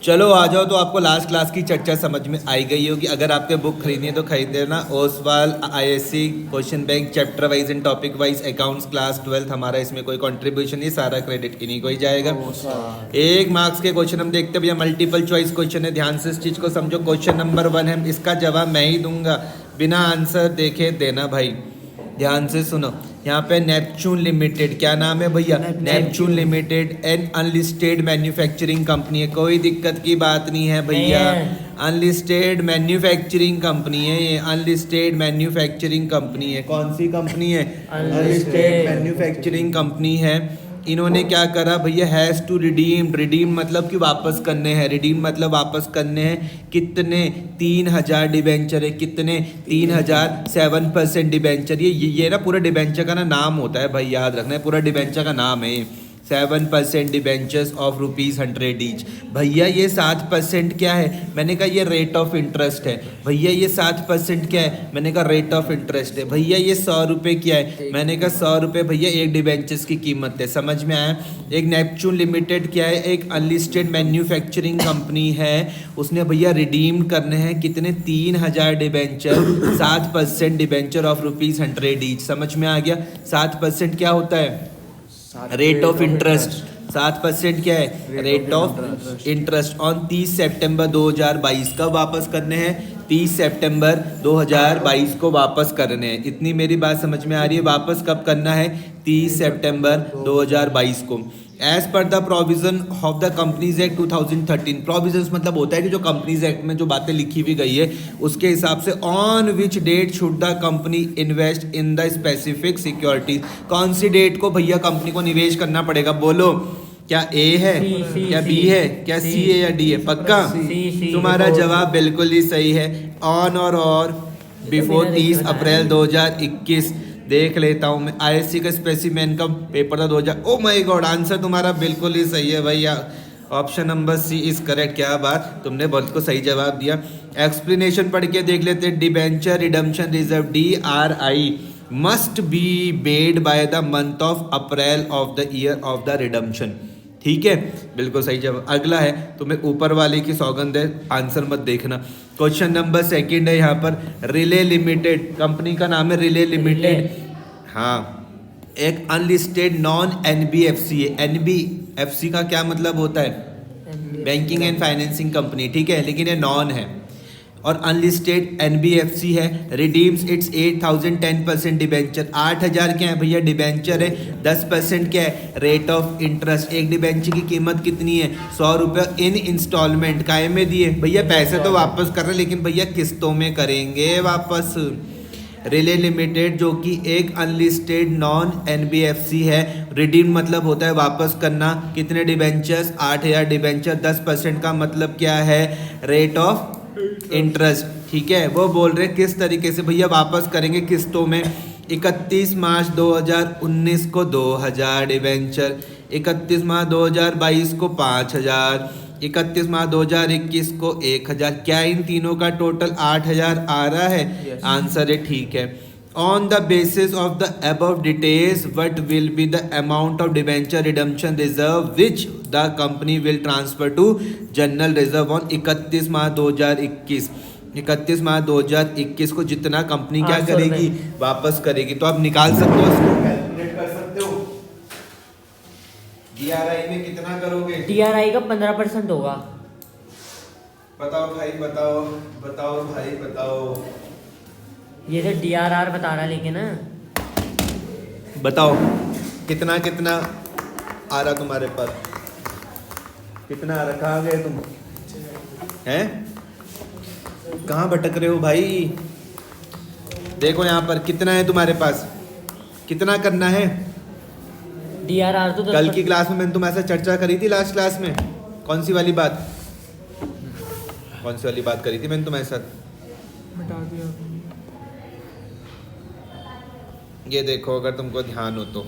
चलो आ जाओ। तो आपको लास्ट क्लास की चर्चा समझ में आई गई होगी। अगर आपके बुक खरीदनी है तो खरीद लेना। Oswal ISC question bank chapter wise and topic wise accounts class 12 हमारा इसमें कोई कंट्रीब्यूशन नहीं, सारा क्रेडिट इन्हीं को ही जाएगा। 1 मार्क्स के क्वेश्चन हम देखते हैं भैया। मल्टीपल चॉइस क्वेश्चन है, ध्यान से इस चीज को समझो। क्वेश्चन नंबर 1 है, इसका जवाब मैं ही दूंगा, बिना आंसर देखे देना भाई। ध्यान से सुनो। यहाँ पे नेपच्यून लिमिटेड, क्या नाम है भैया? Neptune limited an unlisted manufacturing company है। कोई दिक्कत की बात नहीं है भैया, अनलिस्टेड मैन्युफैक्चरिंग कंपनी है ये। अनलिस्टेड मैन्युफैक्चरिंग कंपनी है। कौन सी कंपनी है? अनलिस्टेड मैन्युफैक्चरिंग कंपनी है। इन्होंने क्या करा भैया? Has to redeem. रिडीम मतलब कि वापस करने हैं। रिडीम मतलब वापस करने हैं। कितने? 3000 डिबेंचर है। कितने? 3000 7% डिबेंचर। ये ना पूरा डिबेंचर का ना नाम होता है भाई, याद रखना है, पूरा डिबेंचर का नाम है। 7% डिबेंचर्स ऑफ ₹100 ईच। भैया ये 7% क्या है? मैंने कहा ये रेट ऑफ इंटरेस्ट है। भैया ये 7% क्या है? मैंने कहा रेट ऑफ इंटरेस्ट है। भैया ये 100 रुपये क्या है? मैंने कहा 100 रुपये भैया एक डिबेंचर्स की कीमत है। समझ में आया? एक नेपच्यून लिमिटेड क्या है? एक अनलिस्टेड मैन्युफैक्चरिंग कंपनी है। उसने भैया रिडीम करने हैं कितने? 3000 डिबेंचर, 7% डिबेंचर ऑफ ₹100 ईच। समझ में आ गया? 7% क्या होता है? Rate of interest. 7% क्या है? रेट ऑफ इंटरेस्ट ऑन 30 सितंबर 2022। कब वापस करने हैं? 30 सितंबर 2022 को वापस करने हैं। इतनी मेरी बात समझ में आ रही है? वापस कब करना है? 30 सितंबर 2022 को। As per the provision of the companies act 2013। Provisions मतलब होता है कि जो कंपनीज एक्ट में जो बातें लिखी हुई गई है उसके हिसाब से on which date should the company invest in the specific securities. कौन सी डेट को भैया कंपनी को निवेश करना पड़ेगा? बोलो, क्या ए है? क्या बी है? क्या सी है या डी है? पक्का तुम्हारा जवाब बिल्कुल ही सही है। ऑन और बिफोर 30 अप्रैल 2021। देख लेता हूँ मैं, आईएससी का स्पेसिमेन का पेपर था 2000। ओ माय गॉड, आंसर तुम्हारा बिल्कुल ही सही है भैया। Option number C is correct. क्या बात, तुमने बहुत को सही जवाब दिया। एक्सप्लेनेशन पढ़ के देख लेते। Debenture redemption reserve DRI must be made by the month of April of the year of the redemption. ठीक है, बिल्कुल सही जवाब। अगला है, तुम्हें ऊपर वाले की सौगंध है, आंसर मत देखना। क्वेश्चन नंबर 2 है यहाँ पर। रिले लिमिटेड, कंपनी का नाम है रिले लिमिटेड। हाँ, एक अनलिस्टेड नॉन NBFC है। NBFC का क्या मतलब होता है? Banking and financing company. ठीक है, लेकिन ये नॉन है और अनलिस्टेड NBFC है। Redeems it's 8000 10% debenture. 8000 क्या है भैया? डिबेंचर है। 10% क्या है? Rate of interest. एक डिबेंचर की कीमत कितनी है? 100 रुपये इन इंस्टॉलमेंट। काय में दिए भैया? पैसे तो वापस कर रहे लेकिन भैया किस्तों में करेंगे वापस। रिले लिमिटेड जो कि एक अनलिस्टेड नॉन NBFC है। रिडीम मतलब होता है वापस करना। कितने डिबेंचर्स? 8000 डिबेंचर। 10% का मतलब क्या है? Rate of interest. ठीक है, वो बोल रहे किस तरीके से भैया वापस करेंगे किस्तों में। 31 मार्च 2019 को 2000 डिबेंचर, 31 मार्च 2022 को 5000, 31 मार्च 2021 को 1000। क्या इन तीनों का टोटल 8000 आ रहा है? आंसर है ठीक है। On the basis of the above details, what will be the amount of debenture redemption reserve which the company will transfer to general reserve on 31 March 2021। 31 March 2021 को जितना कंपनी क्या करेगी? वापस करेगी। तो आप निकाल सकते हो, इसको कैलकुलेट कर सकते हो। DRI में कितना करोगे? DRI का 15% होगा। बताओ भाई, बताओ बताओ भाई बताओ। ये तो DRR बता रहा है लेकिन बताओ कितना कितना आ रहा तुम्हारे पास? कितना आ रहा? कहाँ गए तुम? हैं? कहाँ भटक रहे हो भाई? देखो यहाँ पर कितना है तुम्हारे पास, कितना करना है? DRR तो कल की क्लास में मैंने तुम्हारे साथ चर्चा करी थी। लास्ट क्लास में कौन सी वाली बात? कौन सी वाली बात करी थी मैंने तुम्हारे साथ? बता दिया। ये देखो, अगर तुमको ध्यान हो तो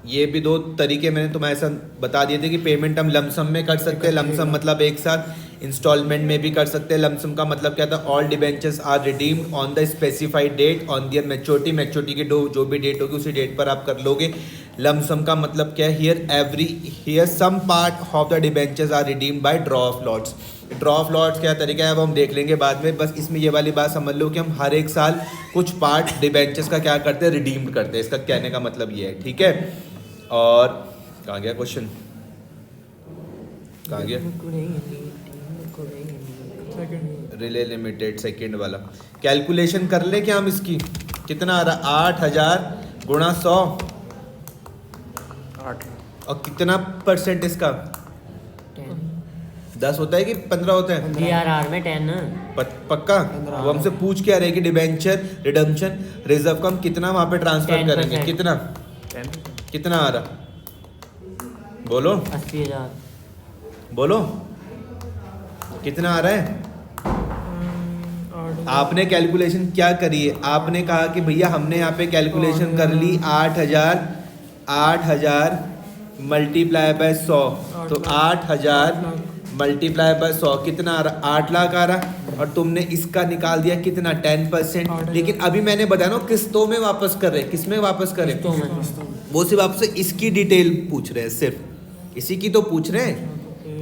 ये भी 2 तरीके मैंने तुम्हारे साथ बता दिए थे कि पेमेंट हम लमसम में कर सकते हैं। लमसम मतलब एक साथ, इंस्टॉलमेंट में भी कर सकते हैं। लमसम का मतलब क्या था? All debentures are redeemed on the specified date on their maturity. Maturity की जो भी डेट होगी उसी डेट पर आप कर लोगे। लमसम का मतलब क्या है? Here some part of the debentures are redeemed by draw of lots. Draw of lots क्या तरीका है वो हम देख लेंगे बाद में, बस इसमें ये वाली बात समझ लो कि हम हर एक साल कुछ पार्ट डिबेंचर्स का क्या करते हैं, रिडीम्ड करते हैं। इसका कहने का मतलब ये है, ठीक है। और कहाँ गया क्वेश्चन, कहाँ गया? रिले लिमिटेड सेकंड वाला कैलकुलेशन कर ले क्या हम इसकी? कितना आ रहा? 8000 गुणा 100 और कितना परसेंट इसका? 10 होता है कि 15 होता है? DRR में 10 ना। पक्का? वो हमसे पूछ क्या रहे कि डिबेंचर रिडम्पशन रिजर्व का हम कितना वहां पे ट्रांसफर 10%। करेंगे? कितना कितना आ रहा? बोलो 80,000। बोलो कितना आ रहा है? आपने कैलकुलेशन क्या करी है? आपने कहा कि भैया हमने यहाँ पे कैलकुलेशन कर ली 8000 मल्टीप्लाई बाय 100, तो 8000 मल्टीप्लाई बाय 100 कितना आ रहा? 8 लाख आ रहा। और तुमने इसका निकाल दिया कितना? 10%। लेकिन अभी मैंने बताया ना किस्तों में वापस कर रहे, किस में वापस करें? वो सिर्फ आपसे इसकी डिटेल पूछ रहे हैं, सिर्फ इसी की तो पूछ रहे हैं,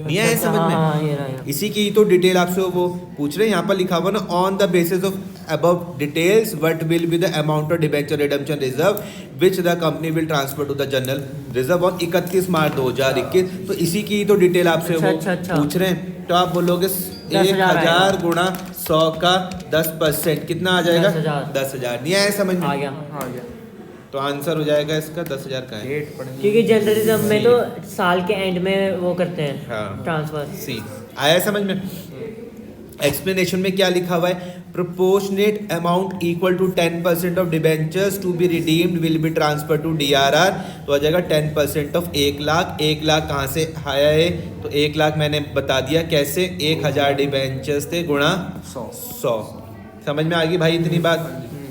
नहीं आया समझ में? इसी की तो डिटेल आपसे वो पूछ रहे हैं। यहाँ पर लिखा हुआ ना, on the basis of above details what will be the amount of debenture redemption reserve which the company will transfer to the general reserve on 31 March 2021। तो इसी की तो डिटेल आपसे वो पूछ रहे हैं। तो आप बोलोगे 1000 गुणा 100 का 10% कितना आ जाएगा? 10,000। नहीं आया समझ में? आ गया। तो आंसर हो जाएगा इसका 10,000 का है, क्योंकि जनरल रिजर्व में तो साल के एंड में वो करते हैं हाँ। ट्रांसफर। सी आया समझ में? एक्सप्लेनेशन में क्या लिखा हुआ है? Proportionate amount equal to 10% of debentures to be redeemed will be transfer to DRR। तो आ जाएगा 10% ऑफ 1 लाख। 1 लाख कहाँ से आया है? तो 1 लाख मैंने बता दिया कैसे, 1000 डिबेंचर्स थे गुणा 100। समझ में आ गई भाई इतनी बात?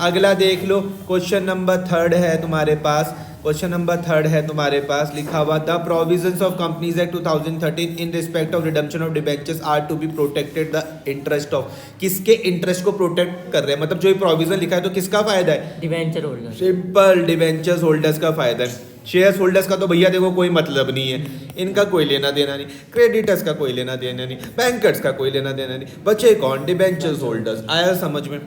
अगला देख लो, क्वेश्चन नंबर 3 है तुम्हारे पास। क्वेश्चन नंबर 3 है तुम्हारे पास, लिखा हुआ the provisions of companies act 2013 in respect of redemption of debentures are to be protected the interest of. किसके इंटरेस्ट को प्रोटेक्ट कर रहे हैं? मतलब जो ये प्रोविजन लिखा है तो किसका फायदा है? Debenture holder. Simple, debentures holders का फायदा है। शेयर होल्डर्स का तो भैया देखो कोई मतलब नहीं है, इनका कोई लेना देना नहीं, क्रेडिटर्स का कोई लेना देना नहीं, बैंकर्स का कोई लेना देना नहीं, बचे कौन? Debentures holders. आया समझ में?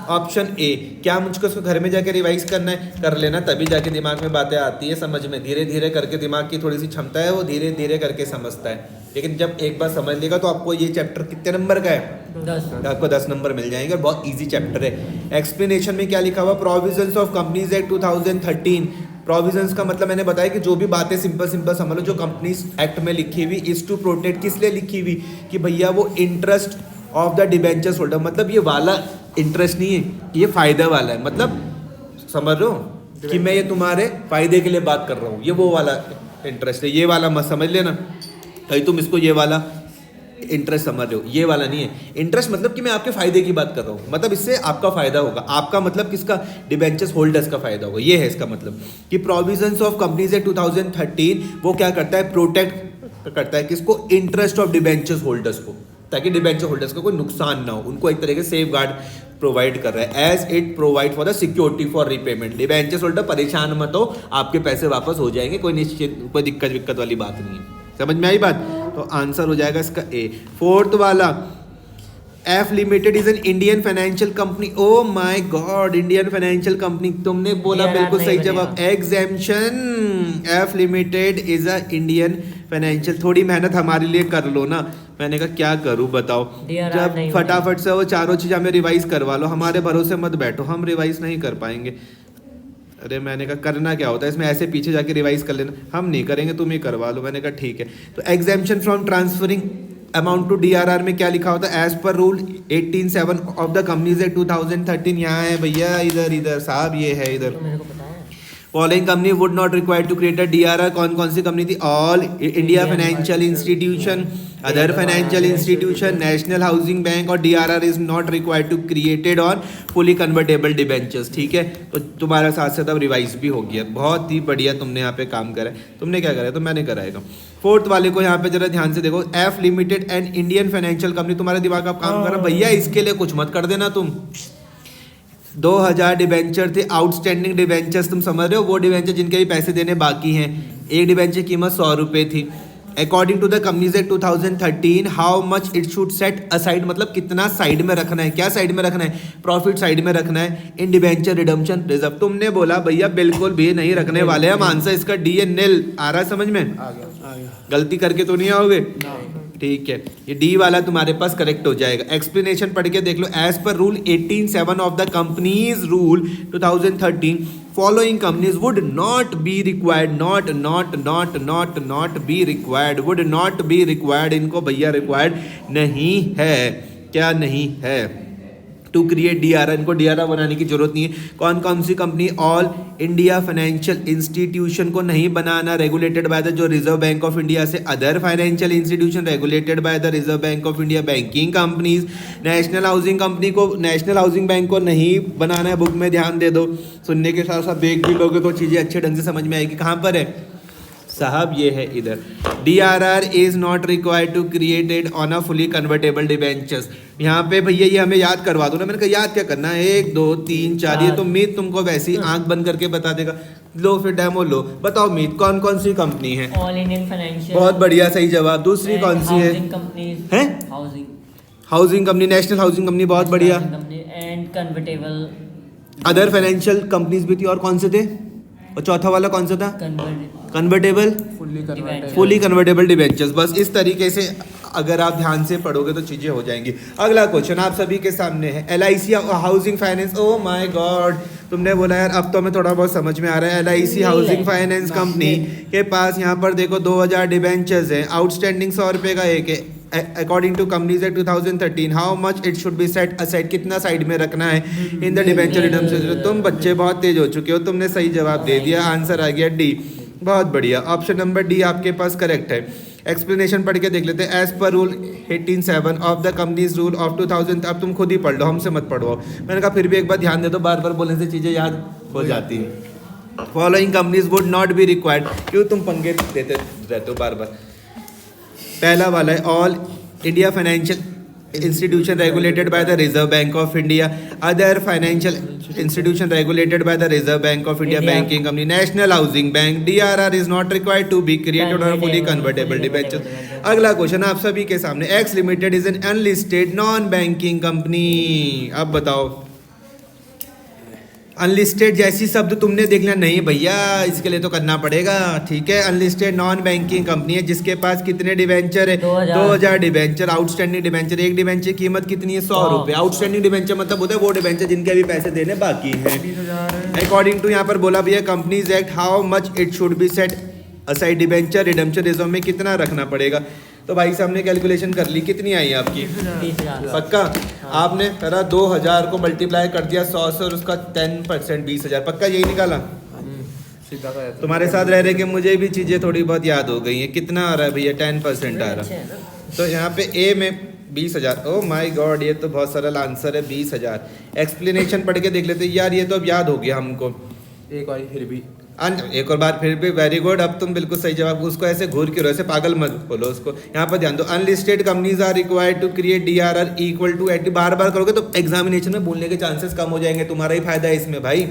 Option A. क्या मुझको उसको घर में जाके रिवाइज करना है? कर लेना, तभी जाके दिमाग में बातें आती है समझ में। धीरे धीरे करके दिमाग की थोड़ी सी क्षमता है, वो धीरे धीरे करके समझता है। लेकिन जब एक बार समझ लेगा तो आपको ये चैप्टर कितने नंबर का है? 10। आपको 10 नंबर मिल जाएंगे, बहुत इजी चैप्टर है। एक्सप्लेनेशन में क्या लिखा हुआ? Provisions of companies act 2013। Provisions का मतलब मैंने बताया कि जो भी बातें सिंपल समझ लो जो कंपनीज एक्ट में लिखी हुई, इज टू प्रोटेक्ट। किस लिए लिखी हुई? कि भैया वो interest of the debentures holder, मतलब ये वाला इंटरेस्ट नहीं है, ये फायदा वाला है। मतलब समझ रहे हो कि मैं ये तुम्हारे फायदे के लिए बात कर रहा हूँ, ये वो वाला इंटरेस्ट है, ये वाला मत समझ लेना। कहीं तुम इसको ये वाला इंटरेस्ट समझ रहे हो, ये वाला नहीं है। इंटरेस्ट मतलब कि मैं आपके फायदे की बात कर रहा हूँ, मतलब इससे आपका फायदा होगा। आपका मतलब किसका? डिबेंचर्स होल्डर्स का फायदा होगा, ये है इसका मतलब। कि प्रोविजंस ऑफ कंपनीज एक्ट 2013 वो क्या करता है? प्रोटेक्ट करता है किसको? इंटरेस्ट ऑफ डिबेंचर्स होल्डर्स को, ताकि डिबेंचर होल्डर्स को कोई नुकसान ना हो, उनको एक तरीके से सेफ गार्ड प्रोवाइड कर रहा है। As it provide for the security for repayment. Debentures holder परेशान मत हो, आपके पैसे वापस हो जाएंगे, कोई निश्चित कोई दिक्कत वाली बात नहीं है। समझ में आई बात? तो आंसर हो जाएगा इसका ए। 4th वाला, F limited is an Indian financial company. O my God, Indian financial company, तुमने बोला बिल्कुल सही जवाब। Exemption, F limited is a Indian financial. थोड़ी मेहनत हमारे लिए कर लो ना। मैंने कहा क्या करूं बताओ, जब फटाफट से वो चारों चीज हमें रिवाइज करवा लो, हमारे भरोसे मत बैठो, हम रिवाइज नहीं कर पाएंगे। अरे मैंने कहा करना क्या होता है इसमें, ऐसे पीछे जाके रिवाइज कर लेना। हम नहीं करेंगे, तुम ही करवा लो। मैंने कहा ठीक है। तो exemption from transferring amount to DRR में क्या लिखा होता है? As per rule 18(7) of the companies act 2013। यहाँ है भैया, इधर साहब, ये है इधर। Following company would not required to create a DRR। कौन कौन सी कंपनी थी? All India financial institution, other financial institution, national housing bank. और DRR is not required to created on fully convertible debentures. ठीक है, तो तुम्हारा साथ साथ अब रिवाइज भी हो गया। बहुत ही बढ़िया तुमने यहाँ पे काम करा है। तुमने क्या करा है? तो मैंने कराएगा। 4th वाले को यहाँ पे जरा ध्यान से देखो, F limited and Indian financial company. तुम्हारा दिमाग आप काम कर रहा भैया, इसके लिए कुछ मत कर देना तुम। 2000 डिबेंचर थे आउटस्टैंडिंग डिबेंचर्स, तुम समझ रहे हो, वो डिबेंचर जिनके भी पैसे देने बाकी हैं। एक डिबेंचर की कीमत 100 रुपये थी। According to the companies act 2013 how much it should set aside, मतलब कितना साइड में रखना है, क्या साइड में रखना है, प्रॉफिट साइड में रखना है इन डिबेंचर रिडम्पशन रिजर्व। तुमने बोला भैया बिल्कुल भी नहीं रखने वाले हम, आंसर इसका डी है नील। आ रहा है समझ में? आ गया। गलती करके तो नहीं आओगे? ठीक है, ये डी वाला तुम्हारे पास करेक्ट हो जाएगा। एक्सप्लेनेशन पढ़ के देख लो। As per rule 18(7) of the companies rule 2013 following companies would not be required, not be required, would not be required, इनको भैया रिक्वायर्ड नहीं है। क्या नहीं है? टू क्रिएट डीआरआर, इनको डीआरआर बनाने की जरूरत नहीं है। कौन कौन सी company? All India financial institution को नहीं बनाना, रेगुलेटेड बाय द जो रिजर्व बैंक ऑफ इंडिया से। Other financial institution regulated by the reserve bank of India, banking companies. National housing company को, नेशनल हाउसिंग बैंक को नहीं बनाना है। बुक में ध्यान दे दो, सुनने के साथ साथ देख भी लोगे तो चीज़ें अच्छे ढंग से समझ में आएगी। कहाँ पर है साहब? ये है इधर। DRR is not required to created on a fully convertible debentures. यहाँ पे भैया ये हमें याद करवा दो ना। मैंने कहा याद क्या करना है, 1 2 3 4, ये तो मीत तुमको वैसे ही आंख बंद करके बता देगा। लो फिर डेमो लो, बताओ मीत कौन कौन सी कंपनी है? All Indian financial. बहुत बढ़िया, सही जवाब। दूसरी कौन सी है? कंपनीज हैं? Housing, housing company, national housing company, बहुत बढ़िया। Company and convertible. Other financial companies भी थी, और कौन से थे? और चौथा वाला कौन सा था? Convertible, fully convertible debentures. बस इस तरीके से अगर आप ध्यान से पढ़ोगे तो चीजें हो जाएंगी। अगला क्वेश्चन आप सभी के सामने है। LIC housing finance, O my God, तुमने बोला यार अब तो हमें थोड़ा बहुत समझ में आ रहा है। LIC हाउसिंग फाइनेंस कंपनी के पास यहाँ पर देखो 2000 डिबेंचर्स हैं, आउटस्टैंडिंग 100 रुपये का एक है। According to companies act 2013 how much it should be set aside, कितना साइड में रखना है इन द डिबेंचर रिडम्पशन। तुम बच्चे बहुत तेज हो चुके हो, तुमने सही जवाब दे दिया, आंसर आ गया डी। बहुत बढ़िया, ऑप्शन नंबर डी आपके पास करेक्ट है। एक्सप्लेनेशन पढ़ के देख लेते हैं। As per rule 18(7) of the companies rule of 2000, अब तुम खुद ही पढ़ लो, हमसे मत पढ़वाओ। मैंने कहा फिर भी एक बार ध्यान दे दो, बार बार बोलने से चीज़ें याद हो जाती हैं। Following companies would not be required, क्यों तुम पंगे देते रहते हो बार बार? पहला वाला है all India financial institution regulated by the reserve bank of India, other financial institution regulated by the reserve bank of India, banking company, national housing bank. DRR is not required to be created on fully convertible debenture. अगला question आप सभी के सामने। X limited is an unlisted non banking company. अब बताओ, unlisted जैसी शब्द तुमने देख लिया? नहीं भैया, इसके लिए तो करना पड़ेगा। ठीक है, अनलिस्टेड नॉन बैंकिंग कंपनी है जिसके पास कितने डिबेंचर है? 2000 डिबेंचर। आउटस्टैंडिंग डिबेंचर, एक डिबेंचर की कीमत कितनी है? 100 रुपये। आउटस्टैंडिंग डिबेंचर मतलब होता है वो डिबेंचर जिनके अभी पैसे देने बाकी हैं। अकॉर्डिंग टू यहाँ पर बोला भैया companies act how much it should be set aside debenture redemption reserve में कितना रखना पड़ेगा? तो भाई साहब ने कैलकुलेशन कर ली, कितनी आई आपकी? 20,000। पक्का? आपने करा 2000 को मल्टीप्लाई कर दिया 100 से और उसका 10% 20,000, पक्का यही निकाला? तुम्हारे साथ रह रहे कि मुझे भी चीज़ें थोड़ी बहुत याद हो गई हैं। कितना आ रहा है भैया? 10% आ रहा है। तो यहाँ पे ए में 20,000, ओ माय गॉड, ये तो बहुत सरल आंसर है 20,000। एक्सप्लेनेशन पढ़ के देख लेते यार, ये तो अब याद हो गया हमको। एक और फिर भी एक और बार फिर भी, वेरी गुड, अब तुम बिल्कुल सही जवाब। उसको ऐसे घूर के ऐसे पागल मत बोलो उसको। यहाँ पर ध्यान दो, unlisted companies are required to create DRR equal to eight. बार बार करोगे तो एग्जामिनेशन में बोलने के चांसेस कम हो जाएंगे, तुम्हारा ही फायदा है इसमें भाई।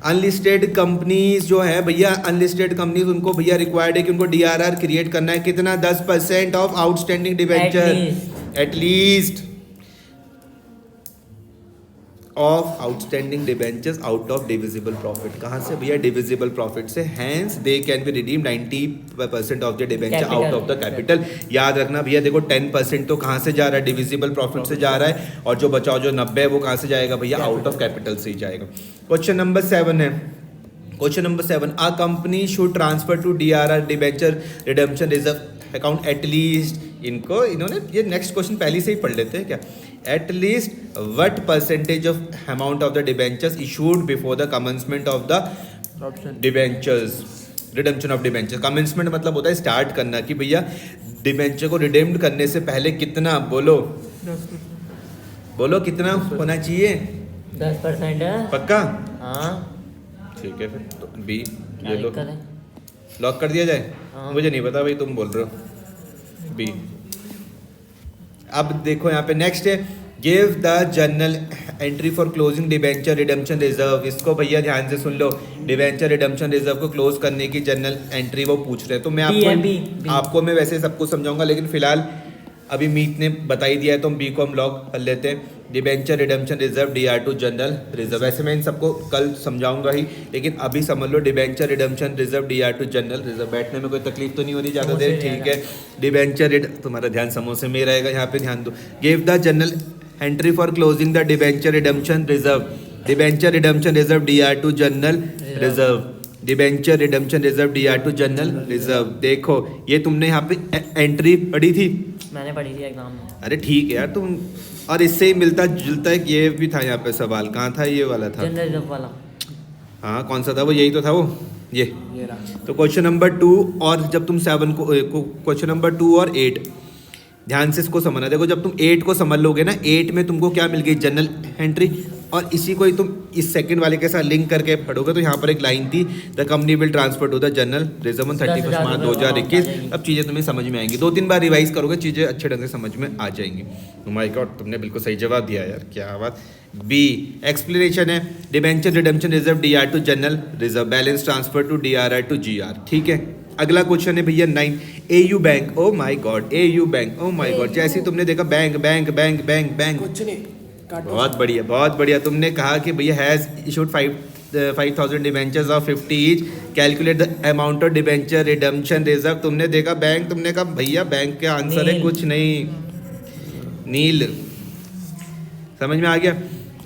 अनलिस्टेड कंपनीज जो है भैया, अनलिस्टेड कंपनीज उनको भैया रिक्वायर्ड है कि उनको DRR क्रिएट करना है। कितना? 10% of outstanding debenture, at least of outstanding debentures out of divisible profit. कहाँ से भैया? डिविजिबल प्रॉफिट से। Hence they can be redeem 90% of the debenture out of the capital. याद रखना भैया, देखो 10% तो कहाँ से जा रहा है? डिविजिबल प्रॉफिट से जा रहा है, और जो बचाओ जो 90 है वो कहाँ से जाएगा भैया? आउट ऑफ कैपिटल से ही जाएगा। क्वेश्चन नंबर 7 है। Question number 7, a company should transfer to DRR debenture redemption reserve account at least. इनको इन्होंने ये नेक्स्ट क्वेश्चन पहले से ही पढ़ लेते हैं क्या? At least what percentage of amount of the debentures issued before the commencement of the debentures redemption of debenture. Commencement मतलब होता है स्टार्ट करना, कि भैया डिबेंचर को रिडेम्ड करने से पहले कितना, बोलो बोलो कितना होना चाहिए? 10% है। पक्का? हाँ ठीक है, फिर तो बी ये लो, दिक्कत है? लॉक कर दिया जाए? हाँ। मुझे नहीं पता भाई, तुम बोल रहे हो बी। अब देखो यहाँ पे नेक्स्ट है, give the journal entry for closing debenture redemption reserve. इसको भैया ध्यान से सुन लो, डिबेंचर रिडम्पशन रिजर्व को क्लोज करने की जर्नल एंट्री वो पूछ रहे हैं। तो मैं आपको मैं वैसे सबको समझाऊंगा, लेकिन फिलहाल अभी मीत ने बताई दिया है तो हम बी को हम लॉक कर लेते हैं। Debenture redemption reserve DR2 general reserve, वैसे मैं इन सबको कल समझाऊंगा ही, लेकिन अभी समझ लो debenture redemption reserve DR2 general reserve. बैठने में कोई तकलीफ तो नहीं हो रही ज़्यादा देर, ठीक है। डिबेंचर तुम्हारा ध्यान समोसे में रहेगा, यहाँ पे ध्यान दो। Give the general entry for closing the debenture redemption reserve. Debenture redemption reserve DR2 general reserve. Debenture redemption reserve DR2 general reserve. देखो ये तुमने यहाँ पे एंट्री पढ़ी थी, मैंने पढ़ी थी एग्जाम में। अरे ठीक है यार तुम, और इससे ही मिलता जुलता एक ये भी था यहाँ पे सवाल, कहाँ था ये वाला था, जनरल रिजर्व वाला। हाँ कौन सा था वो, यही तो था वो, ये रहा। तो क्वेश्चन नंबर 2 और जब तुम 7 को क्वेश्चन नंबर 2 और 8 ध्यान से इसको समझना। देखो जब तुम 8 को समझ लोगे ना, 8 में तुमको क्या मिल गई, जनरल एंट्री, और इसी को ही तुम इस सेकंड वाले के साथ लिंक करके पढ़ोगे तो यहाँ पर एक लाइन थी, the company will transfer to the general reserve on 31 March 2021। अब चीज़ें तुम्हें समझ में आएंगी, 2-3 बार रिवाइज करोगे चीज़ें अच्छे ढंग से समझ में आ जाएंगी। Oh my God, तुमने बिल्कुल सही जवाब दिया यार, क्या बात। बी एक्सप्लेनेशन है, debenture redemption reserve DR2 general reserve, balance transfer to DRI to GR, ठीक है। अगला क्वेश्चन है भैया 9, AU bank. Oh my god, AU bank, oh my god. जैसे ही तुमने देखा bank bank bank bank bank, कुछ नहीं, बहुत बढ़िया बहुत बढ़िया। तुमने कहा कि भैया has issued 5,000 debentures of 50 each, calculate the amount of debenture redemption reserve. तुमने देखा बैंक, तुमने कहा भैया बैंक के आंसर है कुछ नहीं, नील। समझ में आ गया।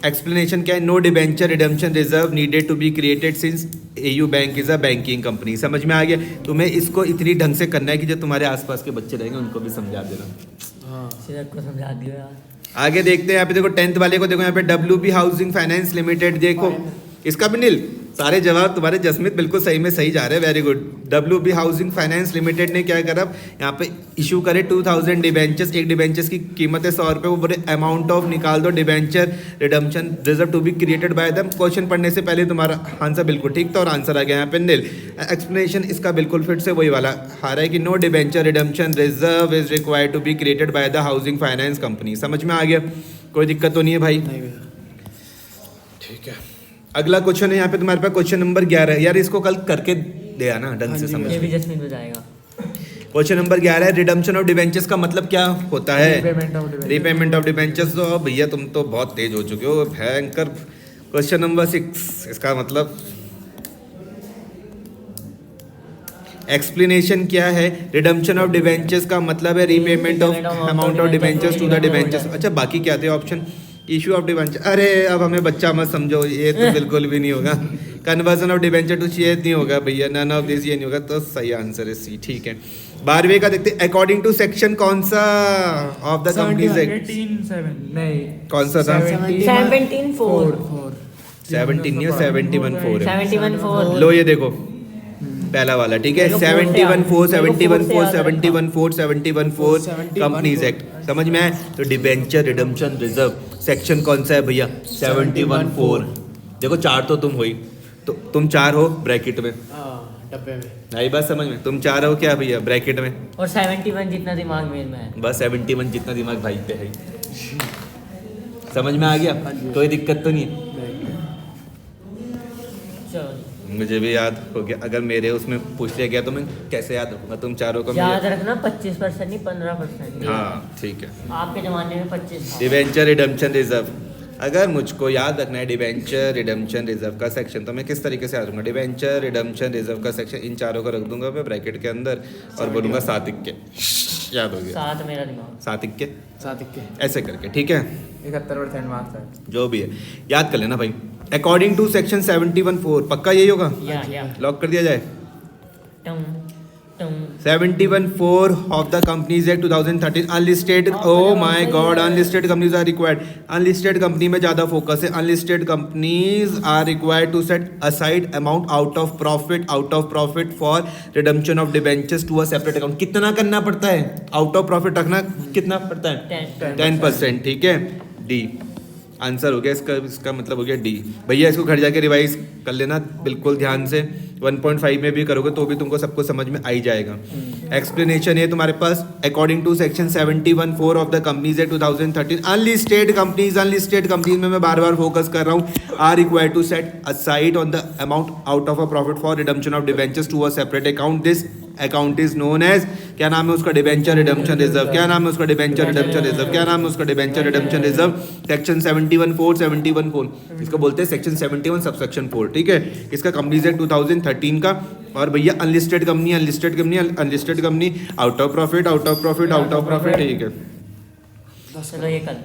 एक्सप्लेनेशन क्या है, no debenture redemption reserve needed to be created since AU bank is a banking company. समझ में आ गया। तुम्हें इसको इतनी ढंग से करना है कि जो तुम्हारे आसपास के बच्चे रहेंगे उनको भी समझा देना। हाँ सीरत को समझा दियो यार। आगे देखते हैं, यहाँ पे देखो 10th वाले को देखो, यहाँ पे WB हाउसिंग फाइनेंस लिमिटेड, देखो इसका भी नील, सारे जवाब तुम्हारे जसमीत बिल्कुल सही में सही जा रहे हैं, very good. WB housing finance limited ने क्या करा, यहाँ पे इशू करे 2000 डिबेंचर्स, एक डिबेंचर्स की कीमत है 100 रुपये, वो बोले अमाउंट ऑफ निकाल दो debenture redemption reserve to be created by them. Question पढ़ने से पहले तुम्हारा आंसर बिल्कुल ठीक था और आंसर आ गया यहाँ पे नील। एक्सप्लेनेशन इसका बिल्कुल फिर से वही वाला आ रहा है कि no debenture redemption reserve is required to be created by the housing finance company. समझ में आ गया, कोई दिक्कत तो नहीं है भाई, नहीं भैया। ठीक है। अगला क्वेश्चन है यहाँ पे तुम्हारे पास क्वेश्चन नंबर 11। यार इसको कल करके दे आना ढंग से समझ। ये भी जस्मीन हो जाएगा। क्वेश्चन नंबर 11 है, रिडम्पशन ऑफ डिबेंचर्स का मतलब क्या होता है? Repayment of debentures. तो भैया तुम तो बहुत तेज हो चुके हो, भयंकर। क्वेश्चन नंबर 6, इसका मतलब एक्सप्लेनेशन क्या है? रिडम्पशन ऑफ डिबेंचर्स का मतलब है repayment of amount of debentures to the debentures. अच्छा बाकी क्या थे ऑप्शन? इशू ऑफ डिबेंचर, अरे अब हमें बच्चा मत समझो, ये तो बिल्कुल भी नहीं होगा। Conversion of debenture to share नहीं होगा भैया, नन ऑफ दिस ये नहीं होगा, तो सही आंसर है सी, ठीक है। 12वें का देखते हैं, अकॉर्डिंग टू सेक्शन कौन सा ऑफ द कंपनीज एक्ट? नहीं कौन सा था? 17(4). 17 नहीं, 71(4) है। 71(4). लो ये देखो पहला वाला, ठीक है। 71(4), 71(4), 71(4), 71(4) कंपनीज एक्ट, समझ में आए? तो डिबेंचर रिडम्पशन रिजर्व सेक्शन कौन सा है भैया? 71(4). देखो 4 तो तुम हुई, तो तुम 4 हो ब्रैकेट में, डब्बे में। आई बात समझ में? तुम 4 हो क्या भैया ब्रैकेट में, और 71 जितना दिमाग मेरे में है। बस 71 जितना दिमाग भाई पे है। समझ में आ गया, कोई दिक्कत तो नहीं है? चलो मुझे भी याद हो गया, अगर मेरे उसमें पूछ लिया गया तो मैं कैसे याद रखूंगा? तुम 4 को याद रखना, 25% नहीं 15%। हाँ ठीक है। आपके जमाने में 25 था। डिबेंचर रिडम्पशन रिजर्व, अगर मुझको याद रखना है डिबेंचर रिडम्पशन रिजर्व का सेक्शन, तो मैं किस तरीके से याद रखूंगा? डिबेंचर रिडम्पशन रिजर्व का सेक्शन, इन 4 को रख दूंगा मैं ब्रैकेट के अंदर और बोलूंगा 7 इक्के, याद हो गया। 7 मेरा दिमाग। 7 इक्के 7 के ऐसे करके, ठीक है। 71% मार्क्स है। जो भी है याद कर लेना भाई। अकॉर्डिंग टू सेक्शन 71(4), पक्का यही होगा, या लॉक कर दिया जाए। टम टम 71(4) of the companies act 2013 unlisted. Oh my god, unlisted companies are required. Unlisted company में ज़्यादा फोकस है। Unlisted companies are required to set aside amount out of profit for redemption of debentures to a separate account. कितना करना पड़ता है? Out of profit रखना कितना पड़ता है? 10%, ठीक है। डी। आंसर हो गया इसका मतलब हो गया डी। भैया इसको घर जाके रिवाइज कर लेना बिल्कुल ध्यान से, 1.5 में भी करोगे तो भी तुमको सबको समझ में आ ही जाएगा। एक्सप्लेनेशन है तुम्हारे पास, according to section 71(4) of the companies act 2013, unlisted companies में मैं बार बार फोकस कर रहा हूँ, are required to set aside on the amount out of a profit for redemption of debentures to a separate account. This account is known as, क्या नाम है उसका, डिबेंचर रिडम्पशन रिजर्व। क्या नाम है उसका, डिबेंचर रिडम्पशन रिजर्व। क्या नाम है उसका, डिबेंचर रिडम्पशन रिजर्व। सेक्शन 71(4) इसको बोलते हैं सेक्शन 71 सबसेक्शन 4, ठीक है। इसका कंपनीज एक्ट 2013 का। और भैया unlisted company out of profit, ठीक है। चलो ये कल